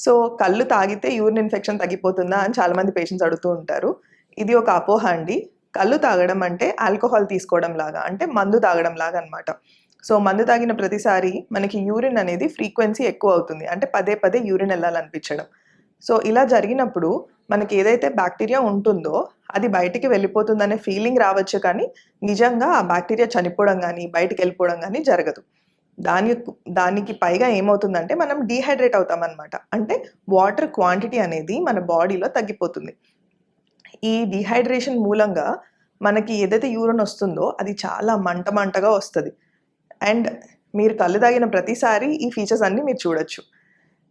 So కళ్ళు తాగితే urine infection తగ్గిపోతుందా అని చాలామంది పేషెంట్స్ అడుగుతూ ఉంటారు. ఇది ఒక అపోహ అండి. కళ్ళు తాగడం అంటే ఆల్కహాల్ తీసుకోవడం లాగా, అంటే మందు తాగడం లాగా అనమాట. సో మందు తాగిన ప్రతిసారి మనకి యూరిన్ అనేది ఫ్రీక్వెన్సీ ఎక్కువ అవుతుంది. అంటే పదే పదే యూరిన్ వెళ్ళాలనిపించడం. సో ఇలా జరిగినప్పుడు మనకి ఏదైతే బ్యాక్టీరియా ఉంటుందో అది బయటికి వెళ్ళిపోతుందనే ఫీలింగ్ రావచ్చు, కానీ నిజంగా ఆ బ్యాక్టీరియా చనిపోవడం కానీ బయటికి వెళ్ళిపోవడం కానీ జరగదు. దానికి పైగా ఏమవుతుందంటే మనం డీహైడ్రేట్ అవుతామన్నమాట. అంటే వాటర్ క్వాంటిటీ అనేది మన బాడీలో తగ్గిపోతుంది. ఈ డీహైడ్రేషన్ మూలంగా మనకి ఏదైతే యూరిన్ వస్తుందో అది చాలా మంటగా వస్తుంది. అండ్ మీరు కళ్ళు తాగిన ప్రతిసారి ఈ ఫీచర్స్ అన్నీ మీరు చూడొచ్చు.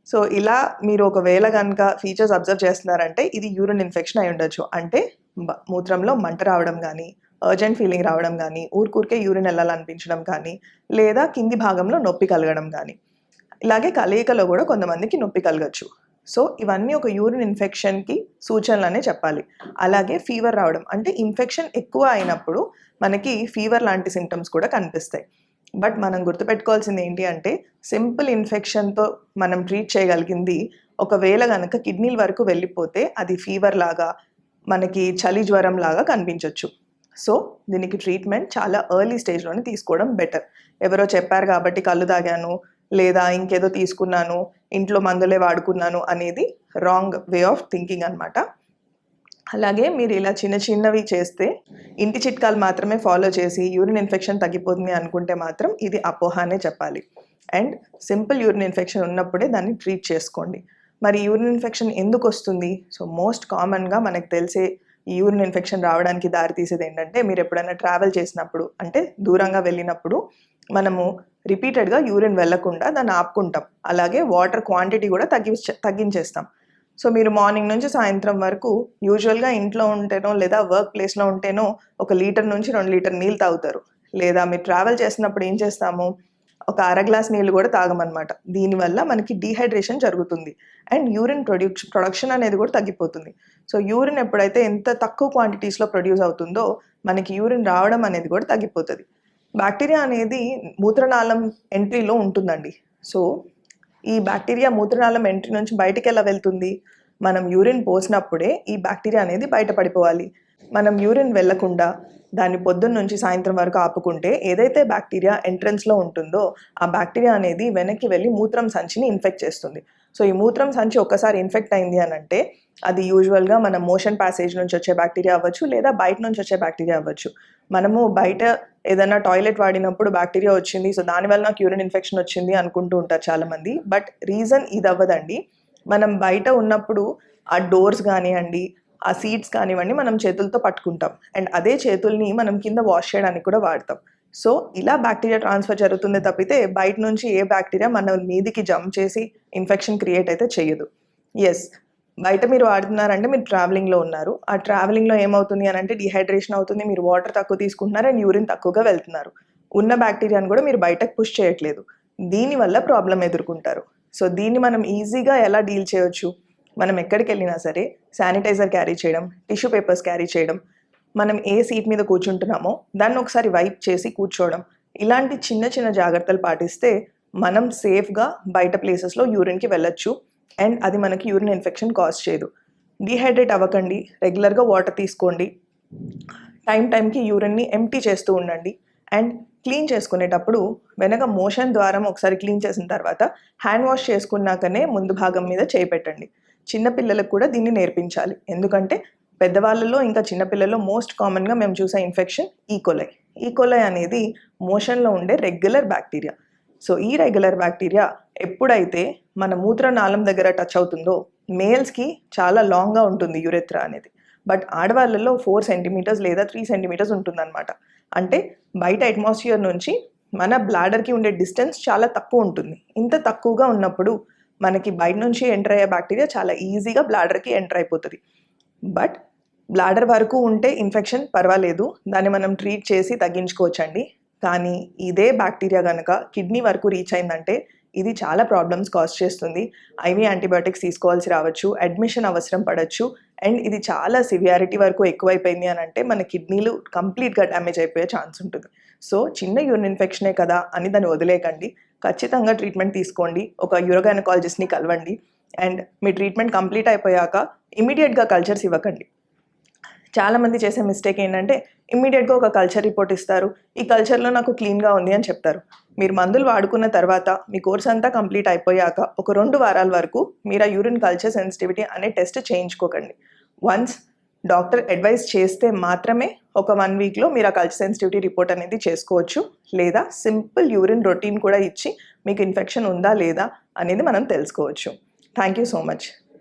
సో ఇలా మీరు ఒకవేళ కనుక ఫీచర్స్ అబ్జర్వ్ చేస్తున్నారంటే ఇది యూరిన్ ఇన్ఫెక్షన్ అయి ఉండొచ్చు. అంటే మూత్రంలో మంట రావడం కానీ, అర్జెంట్ ఫీలింగ్ రావడం కానీ, ఊరికే యూరిన్ వెళ్ళాలనిపించడం కానీ, లేదా కింది భాగంలో నొప్పి కలగడం కానీ. ఇలాగే కలయికలో కూడా కొంతమందికి నొప్పి కలగచ్చు. సో ఇవన్నీ ఒక యూరిన్ ఇన్ఫెక్షన్కి సూచనలనే చెప్పాలి. అలాగే ఫీవర్ రావడం, అంటే ఇన్ఫెక్షన్ ఎక్కువ అయినప్పుడు మనకి ఫీవర్ లాంటి సిమ్టమ్స్ కూడా కనిపిస్తాయి. బట్ మనం గుర్తుపెట్టుకోవాల్సింది ఏంటి అంటే సింపుల్ ఇన్ఫెక్షన్తో మనం ట్రీట్ చేయగలిగింది ఒకవేళ కనుక కిడ్నీల వరకు వెళ్ళిపోతే అది ఫీవర్ లాగా, మనకి చలి జ్వరం లాగా కనిపించవచ్చు. సో దీనికి ట్రీట్మెంట్ చాలా ఎర్లీ స్టేజ్లోనే తీసుకోవడం బెటర్. ఎవరో చెప్పారు కాబట్టి కళ్ళు తాగాను, లేదా ఇంకేదో తీసుకున్నాను, ఇంట్లో మందులే వాడుకున్నాను అనేది రాంగ్ వే ఆఫ్ థింకింగ్ అనమాట. అలాగే మీరు ఇలా చిన్నవి చేస్తే, ఇంటి చిట్కాలు మాత్రమే ఫాలో చేసి యూరిన్ ఇన్ఫెక్షన్ తగ్గిపోతుంది అనుకుంటే మాత్రం ఇది అపోహ అనే చెప్పాలి. అండ్ సింపుల్ యూరిన్ ఇన్ఫెక్షన్ ఉన్నప్పుడే దాన్ని ట్రీట్ చేసుకోండి. మరి యూరిన్ ఇన్ఫెక్షన్ ఎందుకు వస్తుంది? సో మోస్ట్ కామన్గా మనకు తెలిసే ఈ యూరిన్ ఇన్ఫెక్షన్ రావడానికి దారి తీసేది ఏంటంటే, మీరు ఎప్పుడైనా ట్రావెల్ చేసినప్పుడు, అంటే దూరంగా వెళ్ళినప్పుడు మనము రిపీటెడ్గా యూరిన్ వెళ్లకుండా దాన్ని ఆపుకుంటాం. అలాగే వాటర్ క్వాంటిటీ కూడా తగ్గించేస్తాం. సో మీరు మార్నింగ్ నుంచి సాయంత్రం వరకు యూజువల్గా ఇంట్లో ఉంటేనో లేదా వర్క్ ప్లేస్లో ఉంటేనో 1 లీటర్ నుంచి 2 లీటర్ నీళ్ళు తాగుతారు. లేదా మీరు ట్రావెల్ చేసినప్పుడు ఏం చేస్తాము, ఒక అర గ్లాస్ నీళ్ళు కూడా తాగమన్నమాట. దీనివల్ల మనకి డీహైడ్రేషన్ జరుగుతుంది అండ్ యూరిన్ ప్రొడక్షన్ అనేది కూడా తగ్గిపోతుంది. సో యూరిన్ ఎప్పుడైతే ఎంత తక్కువ క్వాంటిటీస్లో ప్రొడ్యూస్ అవుతుందో మనకి యూరిన్ రావడం అనేది కూడా తగ్గిపోతుంది. బ్యాక్టీరియా అనేది మూత్రనాళం ఎంట్రీలో ఉంటుందండి. సో ఈ బ్యాక్టీరియా మూత్రనాళం ఎంట్రీ నుంచి బయటికి ఎలా వెళ్తుంది? మనం యూరిన్ పోసినప్పుడే ఈ బ్యాక్టీరియా అనేది బయటపడిపోవాలి. మనం యూరిన్ వెళ్లకుండా దాన్ని పొద్దున్న నుంచి సాయంత్రం వరకు ఆపుకుంటే ఏదైతే బ్యాక్టీరియా ఎంట్రన్స్లో ఉంటుందో ఆ బ్యాక్టీరియా అనేది వెనక్కి వెళ్ళి మూత్రం సంచిని ఇన్ఫెక్ట్ చేస్తుంది. సో ఈ మూత్రం సంచి ఒక్కసారి ఇన్ఫెక్ట్ అయింది అని అంటే అది యూజువల్గా మన మోషన్ ప్యాసేజ్ నుంచి వచ్చే బ్యాక్టీరియా అవ్వచ్చు, లేదా బయట నుంచి వచ్చే బ్యాక్టీరియా అవ్వచ్చు. మనము బయట ఏదైనా టాయిలెట్ వాడినప్పుడు బ్యాక్టీరియా వచ్చింది, సో దానివల్ల నాకు యూరిన్ ఇన్ఫెక్షన్ వచ్చింది అనుకుంటూ ఉంటారు చాలామంది. బట్ రీజన్ ఇది అవ్వదండి. మనం బయట ఉన్నప్పుడు ఆ డోర్స్ కానివ్వండి, ఆ సీట్స్ కానివ్వండి, మనం చేతులతో పట్టుకుంటాం అండ్ అదే చేతుల్ని మనం కింద వాష్ చేయడానికి కూడా వాడతాం. సో ఇలా బ్యాక్టీరియా ట్రాన్స్ఫర్ జరుగుతుంది తప్పితే బయట నుంచి ఏ బ్యాక్టీరియా మన మీదికి జంప్ చేసి ఇన్ఫెక్షన్ క్రియేట్ అయితే చేయదు. ఎస్, బయట మీరు వాడుతున్నారంటే మీరు ట్రావెలింగ్లో ఉన్నారు. ఆ ట్రావెలింగ్లో ఏమవుతుంది అని అంటే డీహైడ్రేషన్ అవుతుంది, మీరు వాటర్ తక్కువ తీసుకుంటున్నారు అండ్ యూరిన్ తక్కువగా వెళ్తున్నారు. ఉన్న బ్యాక్టీరియాను కూడా మీరు బయటకు పుష్ చేయట్లేదు. దీనివల్ల ప్రాబ్లం ఎదుర్కొంటారు. సో దీన్ని మనం ఈజీగా ఎలా డీల్ చేయొచ్చు? మనం ఎక్కడికి వెళ్ళినా సరే శానిటైజర్ క్యారీ చేయడం, టిష్యూ పేపర్స్ క్యారీ చేయడం, మనం ఏ సీట్ మీద కూర్చుంటున్నామో దాన్ని ఒకసారి వైప్ చేసి కూర్చోవడం, ఇలాంటి చిన్న జాగ్రత్తలు పాటిస్తే మనం సేఫ్గా బయట ప్లేసెస్లో యూరిన్కి వెళ్ళొచ్చు అండ్ అది మనకి యూరిన్ ఇన్ఫెక్షన్ కాజ్ చేయదు. డీహైడ్రేట్ అవ్వకండి, రెగ్యులర్గా వాటర్ తీసుకోండి, టైంకి యూరిన్ని ఎంప్టీ చేస్తూ ఉండండి అండ్ క్లీన్ చేసుకునేటప్పుడు వెనక మోషన్ ద్వారా ఒకసారి క్లీన్ చేసిన తర్వాత హ్యాండ్ వాష్ చేసుకున్నాకనే ముందు భాగం మీద చేయి పెట్టండి. చిన్నపిల్లలకు కూడా దీన్ని నేర్పించాలి. ఎందుకంటే పెద్దవాళ్ళలో ఇంకా చిన్నపిల్లల్లో మోస్ట్ కామన్గా మేము చూసే ఇన్ఫెక్షన్ ఈకోలై అనేది మోషన్లో ఉండే రెగ్యులర్ బ్యాక్టీరియా. సో ఈ రెగ్యులర్ బ్యాక్టీరియా ఎప్పుడైతే మన మూత్రనాళం దగ్గర టచ్ అవుతుందో, మేల్స్కి చాలా లాంగ్గా ఉంటుంది యురెత్రా అనేది, బట్ ఆడవాళ్ళలో 4 సెంటీమీటర్స్ లేదా 3 సెంటీమీటర్స్ ఉంటుందన్నమాట. అంటే బయట అట్మాస్ఫియర్ నుంచి మన బ్లాడర్కి ఉండే డిస్టెన్స్ చాలా తక్కువ ఉంటుంది. ఇంత తక్కువగా ఉన్నప్పుడు మనకి బయట నుంచి ఎంటర్ అయ్యే బ్యాక్టీరియా చాలా ఈజీగా బ్లాడర్కి ఎంటర్ అయిపోతుంది. బట్ బ్లాడర్ వరకు ఉంటే ఇన్ఫెక్షన్ పర్వాలేదు, దాన్ని మనం ట్రీట్ చేసి తగ్గించుకోవచ్చండి. కానీ ఇదే బ్యాక్టీరియా కనుక కిడ్నీ వరకు రీచ్ అయిందంటే ఇది చాలా ప్రాబ్లమ్స్ కాజ్ చేస్తుంది. ఐవీ యాంటీబయాటిక్స్ తీసుకోవాల్సి రావచ్చు, అడ్మిషన్ అవసరం పడవచ్చు అండ్ ఇది చాలా సివియారిటీ వరకు ఎక్కువైపోయింది అని అంటే మన కిడ్నీలు కంప్లీట్గా డ్యామేజ్ అయిపోయే ఛాన్స్ ఉంటుంది. సో చిన్న యూరిన్ ఇన్ఫెక్షనే కదా అని దాన్ని వదిలేయకండి, ఖచ్చితంగా ట్రీట్మెంట్ తీసుకోండి, ఒక యూరోగైనకాలజిస్ట్ని కలవండి. అండ్ మీ ట్రీట్మెంట్ కంప్లీట్ అయిపోయాక ఇమీడియట్గా కల్చర్స్ ఇవ్వకండి. చాలామంది చేసే మిస్టేక్ ఏంటంటే ఇమ్మీడియట్గా ఒక కల్చర్ రిపోర్ట్ ఇస్తారు, ఈ కల్చర్లో నాకు క్లీన్గా ఉంది అని చెప్తారు. మీరు మందులు వాడుకున్న తర్వాత మీ కోర్స్ అంతా కంప్లీట్ అయిపోయాక ఒక 2 వారాల వరకు మీరు ఆ యూరిన్ కల్చర్ సెన్సిటివిటీ అనే టెస్ట్ చేయించుకోకండి. వన్స్ డాక్టర్ అడ్వైస్ చేస్తే మాత్రమే ఒక 1 వీక్లో మీరు ఆ కల్చర్ సెన్సిటివిటీ రిపోర్ట్ అనేది చేసుకోవచ్చు, లేదా సింపుల్ యూరిన్ రొటీన్ కూడా ఇచ్చి మీకు ఇన్ఫెక్షన్ ఉందా లేదా అనేది మనం తెలుసుకోవచ్చు. Thank you so much.